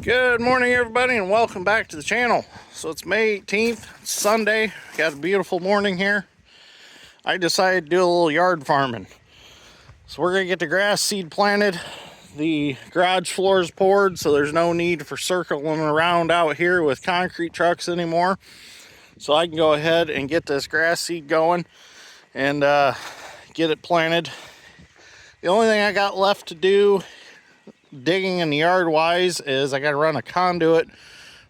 Good morning, everybody, and welcome back to the channel. So it's May 18th, it's Sunday. Got a beautiful morning here. I decided to do a little yard farming. So we're gonna get the grass seed planted. The garage floor is poured, so there's no need for circling around out here with concrete trucks anymore. So I can go ahead and get this grass seed going and get it planted. The only thing I got left to do digging in the yard wise is I got to run a conduit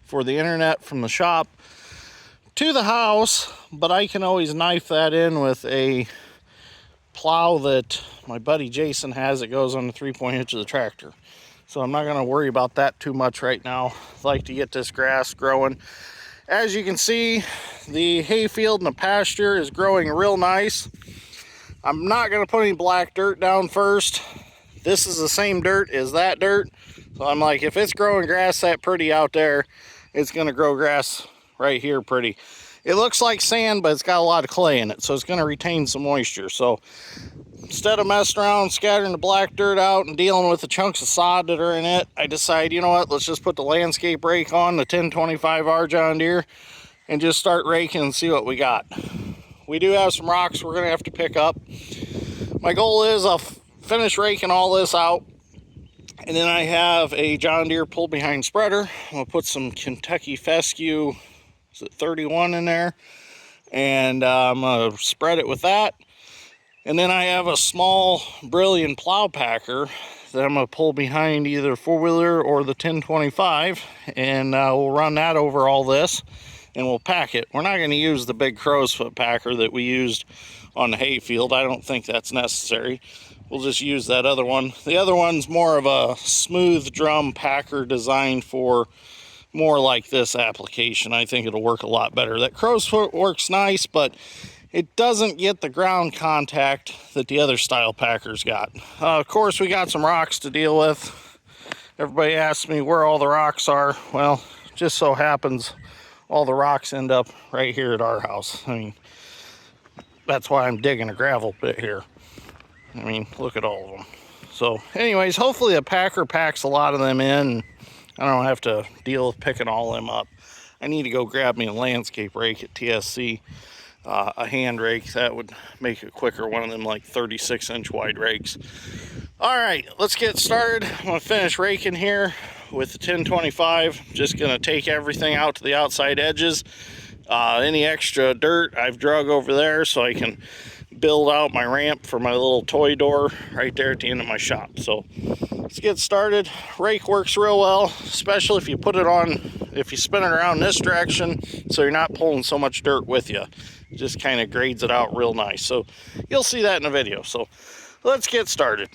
for the internet from the shop to the house, but I can always knife that in with a plow that my buddy Jason has that goes on the 3-point hitch of the tractor. So I'm not going to worry about that too much right now. I'd like to get this grass growing. As you can see, the hayfield and the pasture is growing real nice. I'm not going to put any black dirt down first. This is the same dirt as that dirt. So I'm like, if it's growing grass that pretty out there, it's going to grow grass right here pretty. It looks like sand, but it's got a lot of clay in it, so it's going to retain some moisture. So instead of messing around scattering the black dirt out and dealing with the chunks of sod that are in it, I decided, you know what, let's just put the landscape rake on, the 1025R John Deere, and just start raking and see what we got. We do have some rocks we're going to have to pick up. My goal is I'll finish raking all this out, and then I have a John Deere pull behind spreader. I'm going to put some Kentucky fescue, is it 31 in there, and I'm going to spread it with that. And then I have a small Brilliant plow packer that I'm going to pull behind either four-wheeler or the 1025, and we'll run that over all this and we'll pack it. We're not going to use the big crow's foot packer that we used on the hayfield. I don't think that's necessary. We'll just use that other one. The other one's more of a smooth drum packer designed for more like this application. I think it'll work a lot better. That crow's foot works nice, but it doesn't get the ground contact that the other style packers got. Of course, we got some rocks to deal with. Everybody asks me where all the rocks are. Well, just so happens all the rocks end up right here at our house. I mean, that's why I'm digging a gravel pit here. I mean, look at all of them. So anyways, hopefully a packer packs a lot of them in. I don't have to deal with picking all of them up. I need to go grab me a landscape rake at TSC, a hand rake. That would make it quicker, one of them like 36-inch wide rakes. All right, let's get started. I'm gonna finish raking here with the 1025. Just gonna take everything out to the outside edges. Any extra dirt I've drug over there so I can build out my ramp for my little toy door right there at the end of my shop. So let's get started. Rake works real well, especially if you put it on, if you spin it around this direction, so you're not pulling so much dirt with you. It just kind of grades it out real nice. So you'll see that in the video. So let's get started.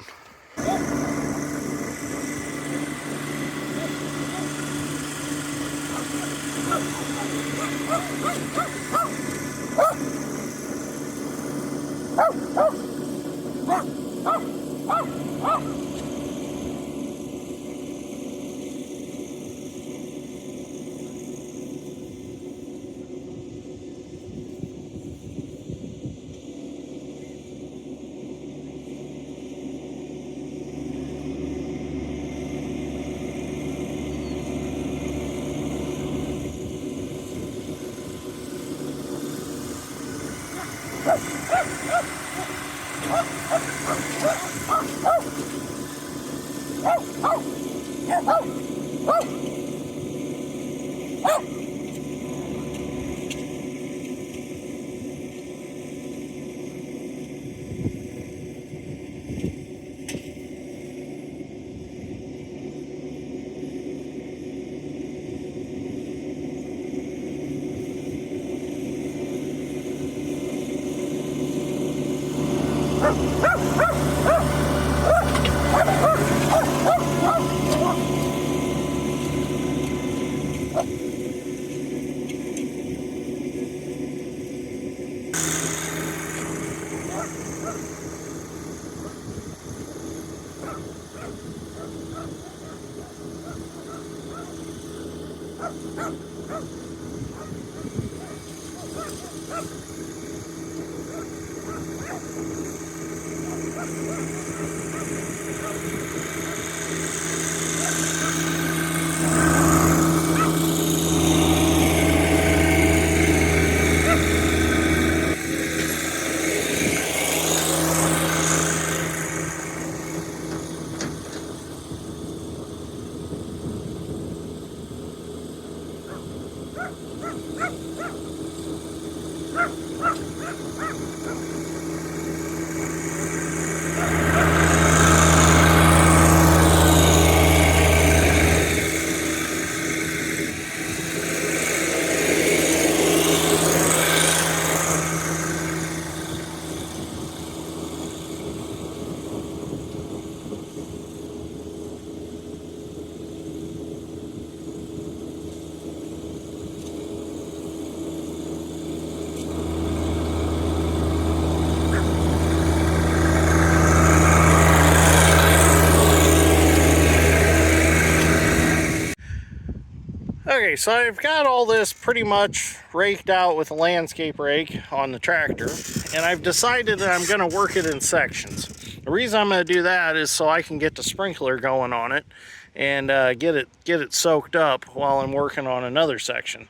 Okay, so I've got all this pretty much raked out with a landscape rake on the tractor, and I've decided that I'm going to work it in sections. The reason I'm going to do that is so I can get the sprinkler going on it and get it soaked up while I'm working on another section.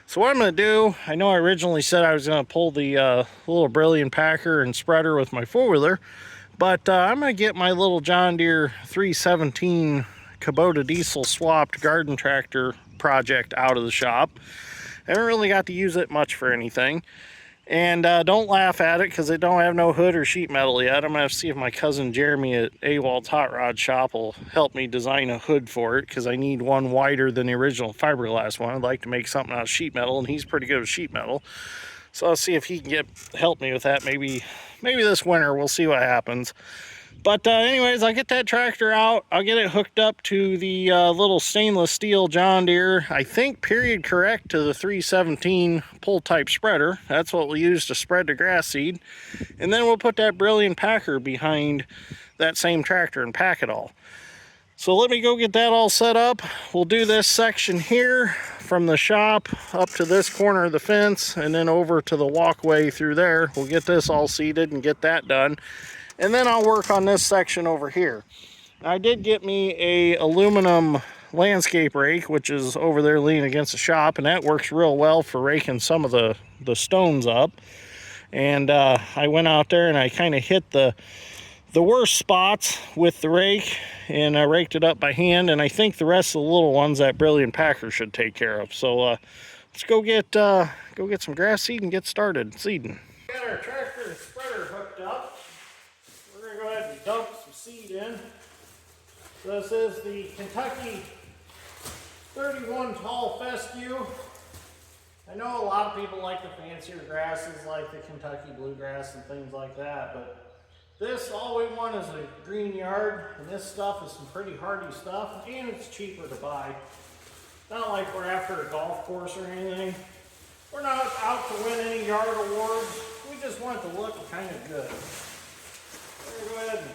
So what I'm going to do, I know I originally said I was going to pull the little Brilliant Packer and spreader with my four-wheeler, but I'm going to get my little John Deere 317 Kubota diesel swapped garden tractor project out of the shop. I haven't really got to use it much for anything. And don't laugh at it because it don't have no hood or sheet metal yet. I'm going to have to see if my cousin Jeremy at AWOL's Hot Rod Shop will help me design a hood for it, because I need one wider than the original fiberglass one. I'd like to make something out of sheet metal, and he's pretty good with sheet metal. So I'll see if he can help me with that. Maybe this winter. We'll see what happens. But anyways, I'll get that tractor out. I'll get it hooked up to the little stainless steel John Deere, I think period correct to the 317 pull type spreader. That's what we'll use to spread the grass seed. And then we'll put that Brilliant Packer behind that same tractor and pack it all. So let me go get that all set up. We'll do this section here from the shop up to this corner of the fence and then over to the walkway through there. We'll get this all seeded and get that done. And then I'll work on this section over here. I did get me a aluminum landscape rake, which is over there leaning against the shop, and that works real well for raking some of the stones up. And I went out there and I kind of hit the worst spots with the rake, and I raked it up by hand, and I think the rest of the little ones that Brilliant Packer should take care of. So let's go get some grass seed and get started seeding. Got our tractor and spreader hooked up. We're going to go ahead and dump some seed in. So this is the Kentucky 31 tall fescue. I know a lot of people like the fancier grasses like the Kentucky bluegrass and things like that, but this, all we want is a green yard, and this stuff is some pretty hardy stuff, and it's cheaper to buy. Not like we're after a golf course or anything. We're not out to win any yard awards. We just want it to look kind of good. We're going to go ahead and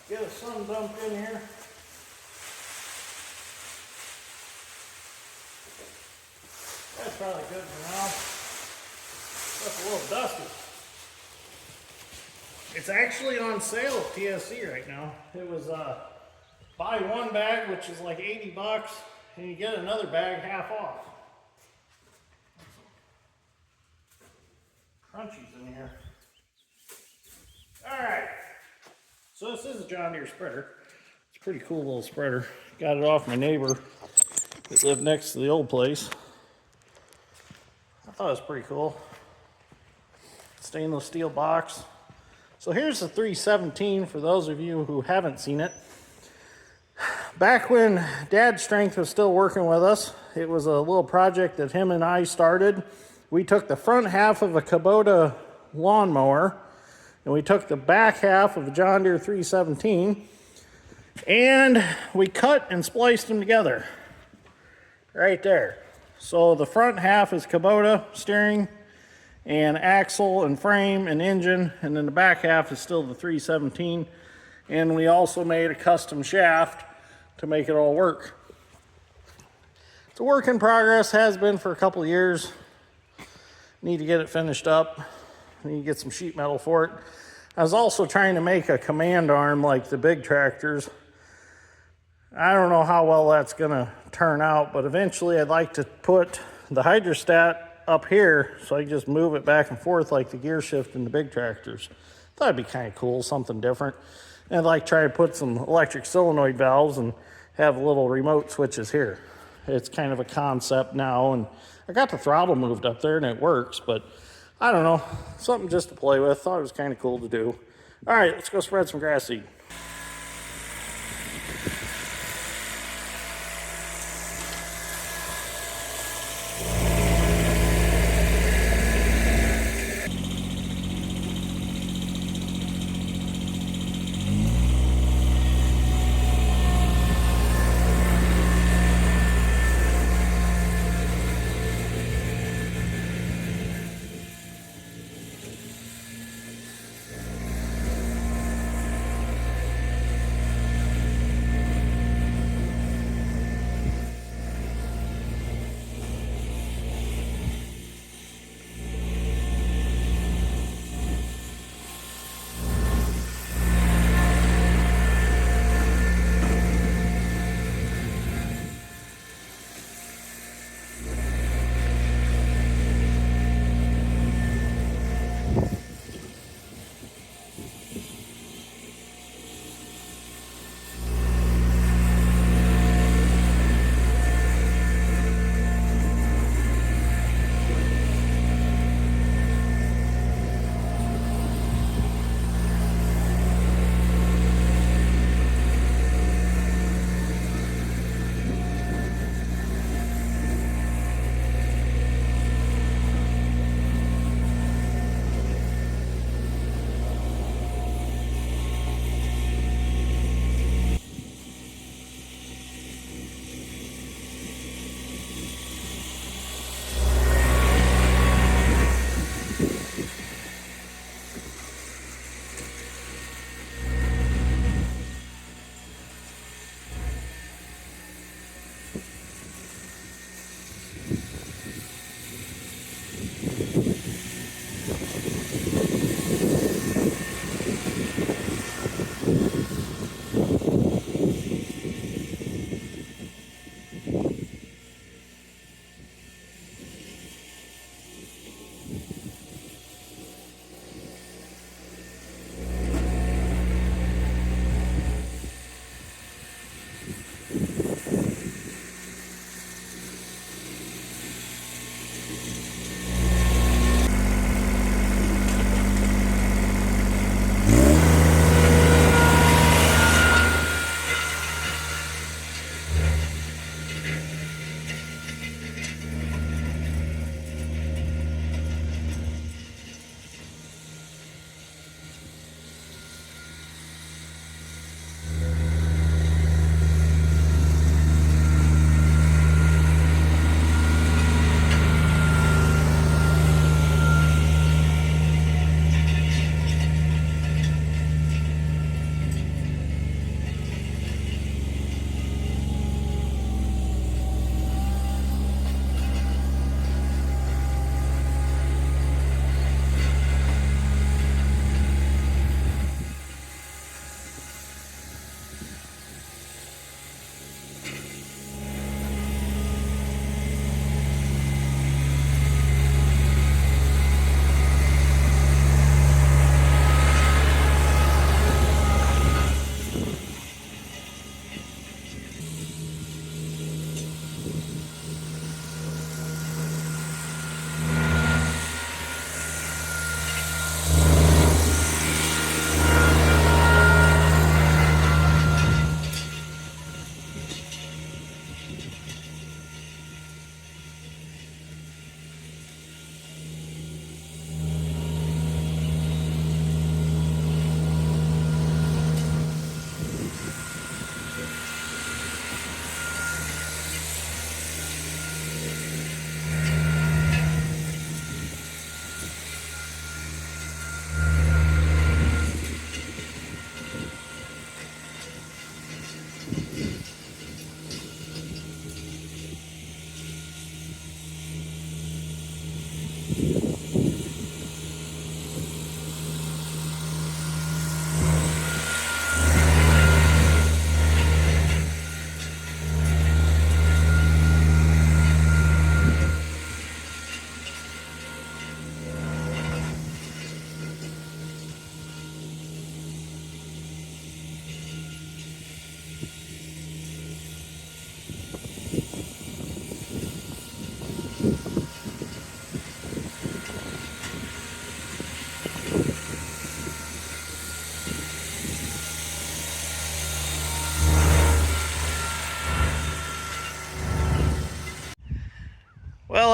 get some dump in here. That's probably good for now. That's a little dusty. It's actually on sale at TSC right now. It was buy one bag, which is like 80 bucks, and you get another bag half off. Crunchies in here. Alright. So this is a John Deere spreader. It's a pretty cool little spreader. Got it off my neighbor that lived next to the old place. I thought it was pretty cool. Stainless steel box. So here's the 317 for those of you who haven't seen it. Back when Dad's Strength was still working with us, it was a little project that him and I started. We took the front half of a Kubota lawnmower, and we took the back half of a John Deere 317, and we cut and spliced them together. Right there. So the front half is Kubota steering and axle and frame and engine, and then the back half is still the 317, and we also made a custom shaft to make it all work. It's a work in progress, has been for a couple of years. Need to get it finished up. Need to get some sheet metal for it. I was also trying to make a command arm like the big tractors. I don't know how well that's gonna turn out, but eventually I'd like to put the hydrostat up here so I can just move it back and forth like the gear shift in the big tractors. Thought it'd be kind of cool, something different. And I'd like to try to put some electric solenoid valves and have little remote switches here. It's kind of a concept now, and I got the throttle moved up there and it works, but I don't know, something just to play with. Thought it was kind of cool to do. All right, let's go spread some grass seed.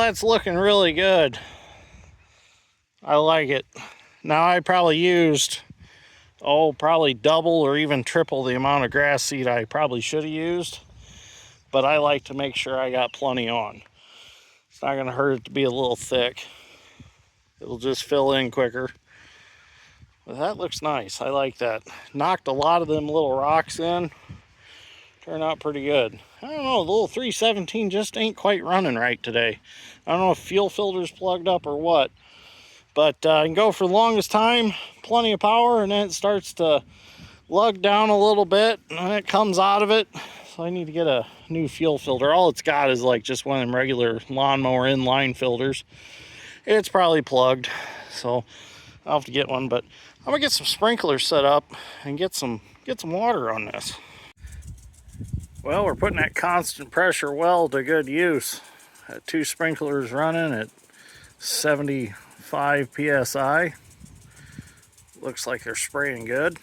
that's looking really good. I like it. Now I probably used, probably double or even triple the amount of grass seed I probably should have used. But I like to make sure I got plenty on. It's not going to hurt it to be a little thick. It'll just fill in quicker. But that looks nice. I like that. Knocked a lot of them little rocks in. Turned out pretty good. I don't know, the little 317 just ain't quite running right today. I don't know if fuel filter's plugged up or what. But I can go for the longest time, plenty of power, and then it starts to lug down a little bit, and then it comes out of it. So I need to get a new fuel filter. All it's got is like just one of them regular lawnmower inline filters. It's probably plugged, so I'll have to get one. But I'm gonna get some sprinklers set up and get some water on this. Well, we're putting that constant pressure well to good use. Got 2 sprinklers running at 75 psi. Looks like they're spraying good.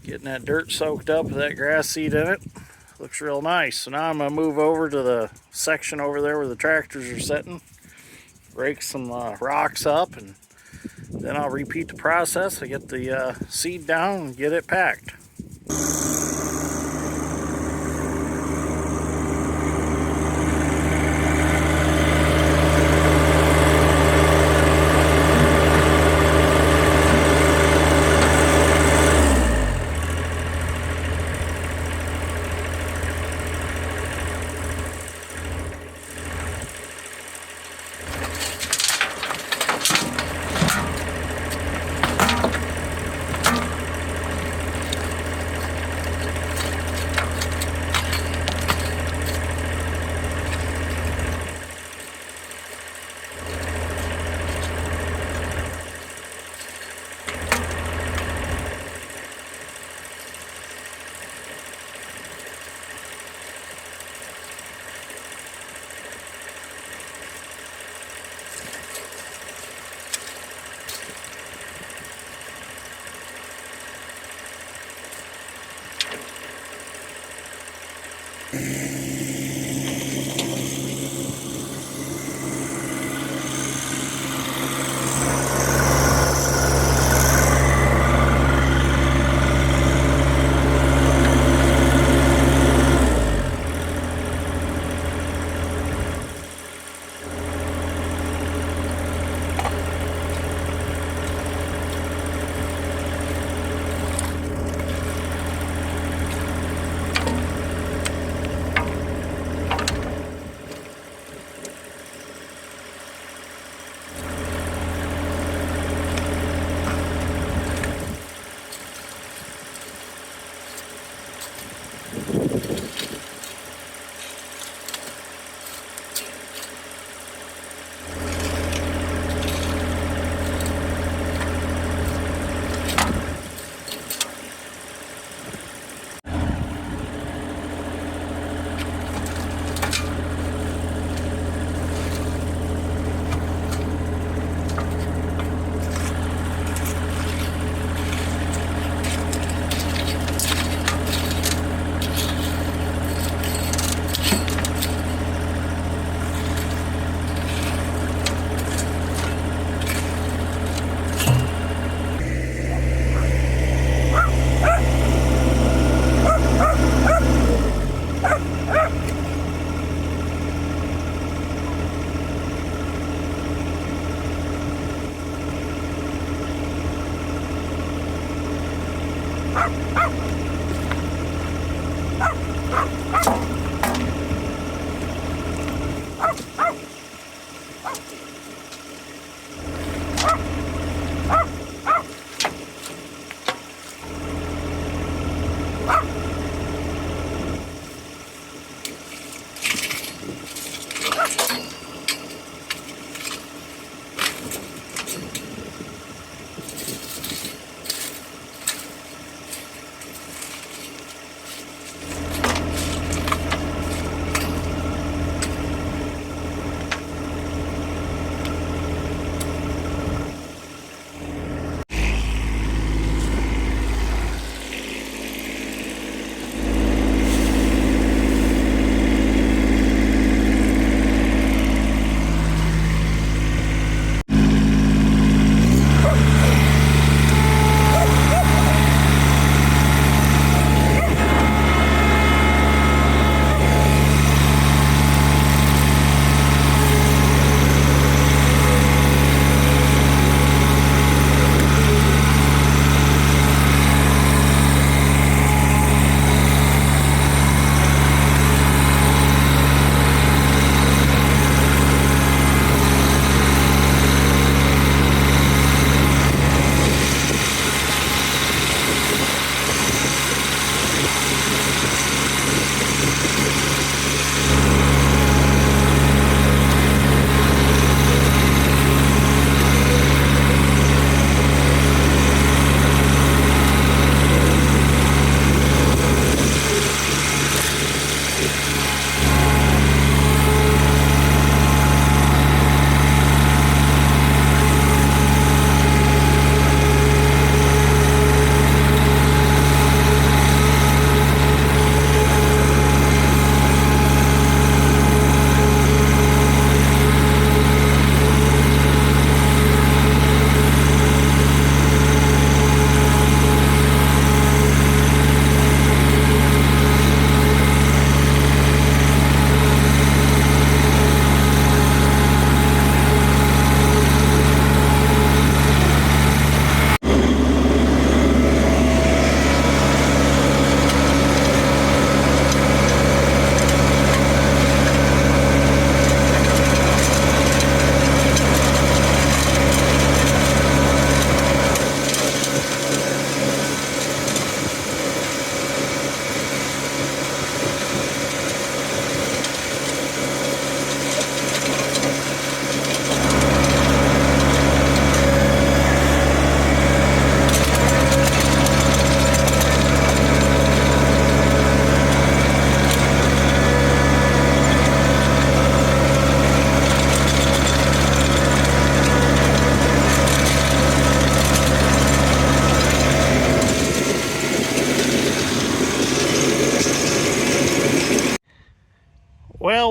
Getting that dirt soaked up with that grass seed in it. Looks real nice. So now I'm going to move over to the section over there where the tractors are sitting. Rake some rocks up, and then I'll repeat the process. I get the seed down and get it packed.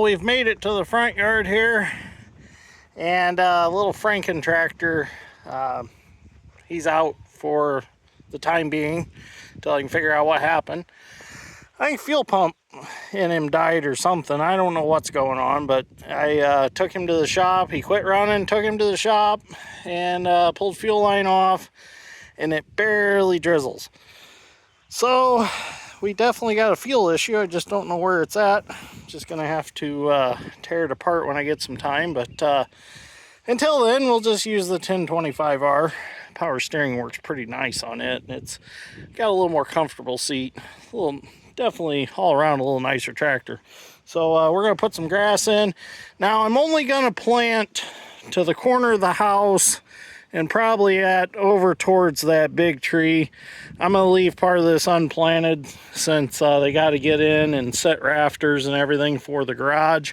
we've made it to the front yard here, and a little Franken tractor, he's out for the time being until I can figure out what happened. I think fuel pump in him died or something. I don't know what's going on, but I took him to the shop. He quit running, took him to the shop, and pulled fuel line off, and it barely drizzles. So we definitely got a fuel issue. I just don't know where it's at. Just gonna have to tear it apart when I get some time, but until then we'll just use the 1025R. Power steering works pretty nice on it. It's got a little more comfortable seat, a little, definitely all around a little nicer tractor. So we're gonna put some grass in. Now I'm only gonna plant to the corner of the house and probably over towards that big tree. I'm gonna leave part of this unplanted since they got to get in and set rafters and everything for the garage.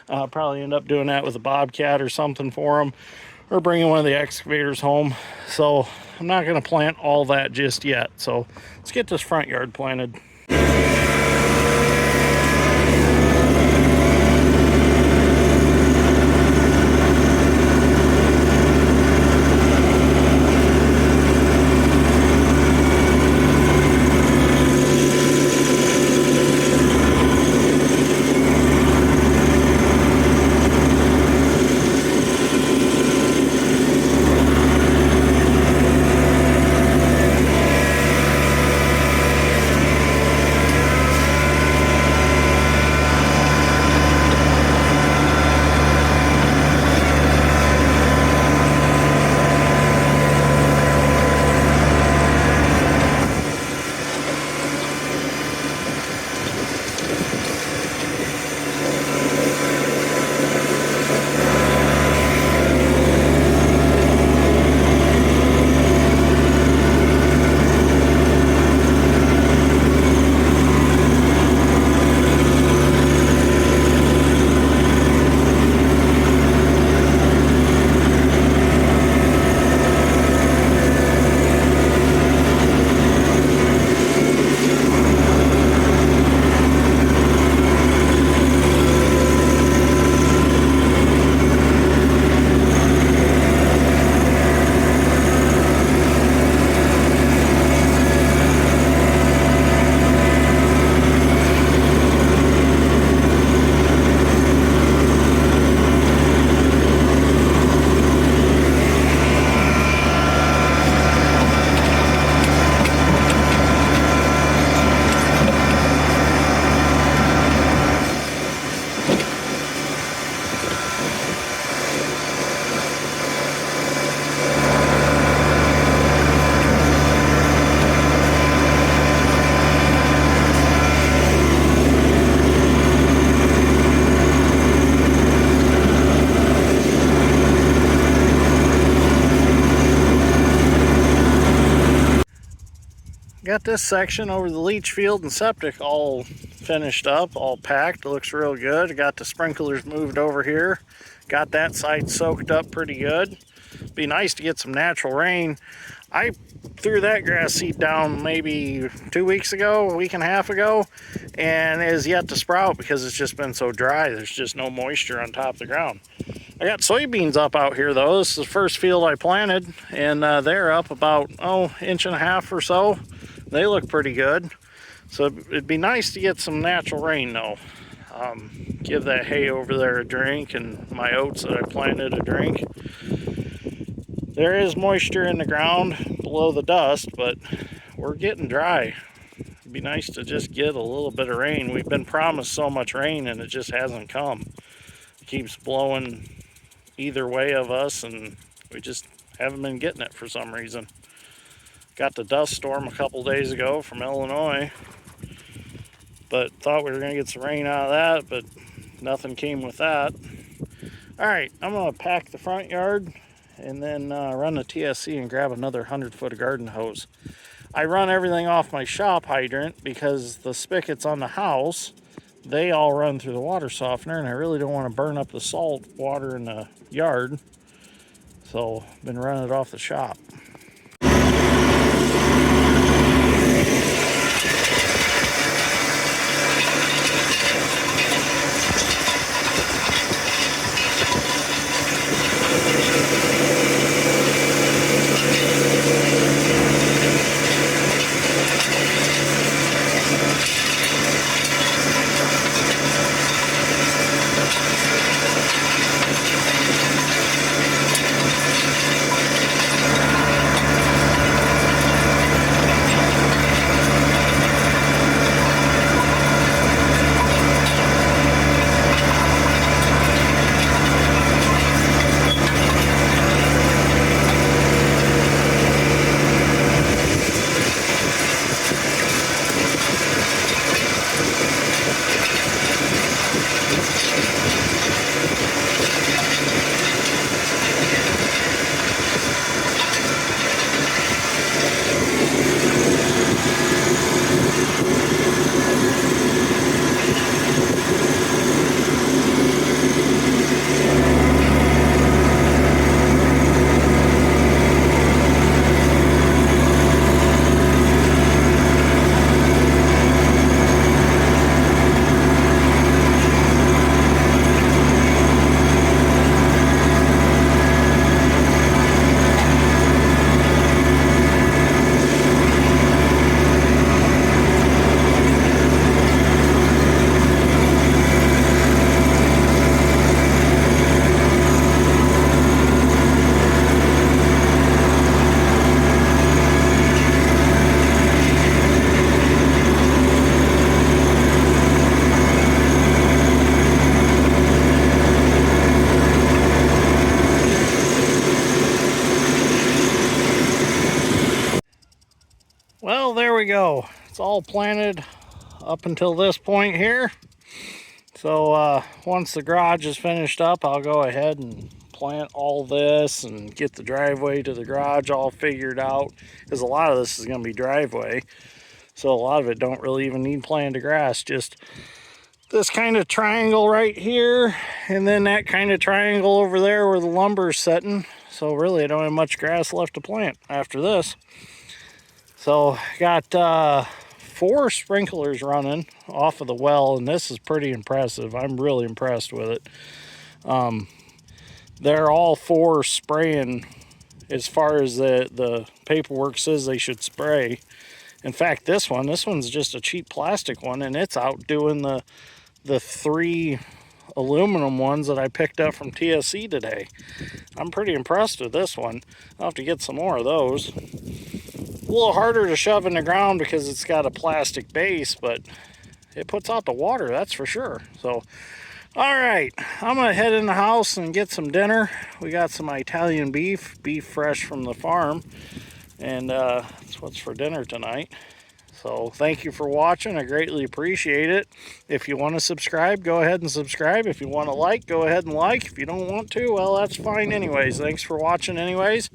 Probably end up doing that with a bobcat or something for them, or bringing one of the excavators home. So I'm not gonna plant all that just yet. So let's get this front yard planted. Got this section over the leach field and septic all finished up, all packed. It looks real good. Got the sprinklers moved over here. Got that side soaked up pretty good. Be nice to get some natural rain. I threw that grass seed down maybe 2 weeks ago, a week and a half ago, and it is yet to sprout because it's just been so dry. There's just no moisture on top of the ground. I got soybeans up out here though. This is the first field I planted, and they're up about, inch and a half or so. They look pretty good. So it'd be nice to get some natural rain though. Give that hay over there a drink, and my oats that I planted a drink. There is moisture in the ground below the dust, but we're getting dry. It'd be nice to just get a little bit of rain. We've been promised so much rain and it just hasn't come. It keeps blowing either way of us and we just haven't been getting it for some reason. Got the dust storm a couple days ago from Illinois, but thought we were going to get some rain out of that, but nothing came with that. All right, I'm going to pack the front yard and then run the TSC and grab another 100-foot garden hose. I run everything off my shop hydrant because the spigots on the house, they all run through the water softener, and I really don't want to burn up the salt water in the yard. So I've been running it off the shop. Well, there we go. It's all planted up until this point here. So once the garage is finished up, I'll go ahead and plant all this and get the driveway to the garage all figured out, because a lot of this is going to be driveway. So a lot of it don't really even need planted grass, just this kind of triangle right here, and then that kind of triangle over there where the lumber's setting. So really I don't have much grass left to plant after this. So got 4 sprinklers running off of the well, and this is pretty impressive. I'm really impressed with it. They're all 4 spraying as far as the paperwork says they should spray. In fact, this one's just a cheap plastic one, and it's outdoing the 3 aluminum ones that I picked up from TSC today. I'm pretty impressed with this one. I'll have to get some more of those. A little harder to shove in the ground because it's got a plastic base, but it puts out the water, that's for sure. So, all right, I'm gonna head in the house and get some dinner. We got some Italian beef fresh from the farm, and that's what's for dinner tonight. So thank you for watching. I greatly appreciate it. If you want to subscribe, go ahead and subscribe. If you want to like, go ahead and like. If you don't want to, well, that's fine anyways. Thanks for watching anyways.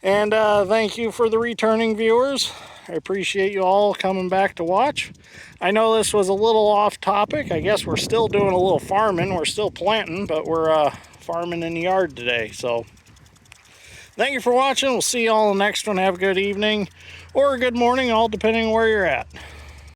And thank you for the returning viewers. I appreciate you all coming back to watch. I know this was a little off topic. I guess we're still doing a little farming. We're still planting, but we're farming in the yard today. So thank you for watching. We'll see you all in the next one. Have a good evening or a good morning, all depending on where you're at.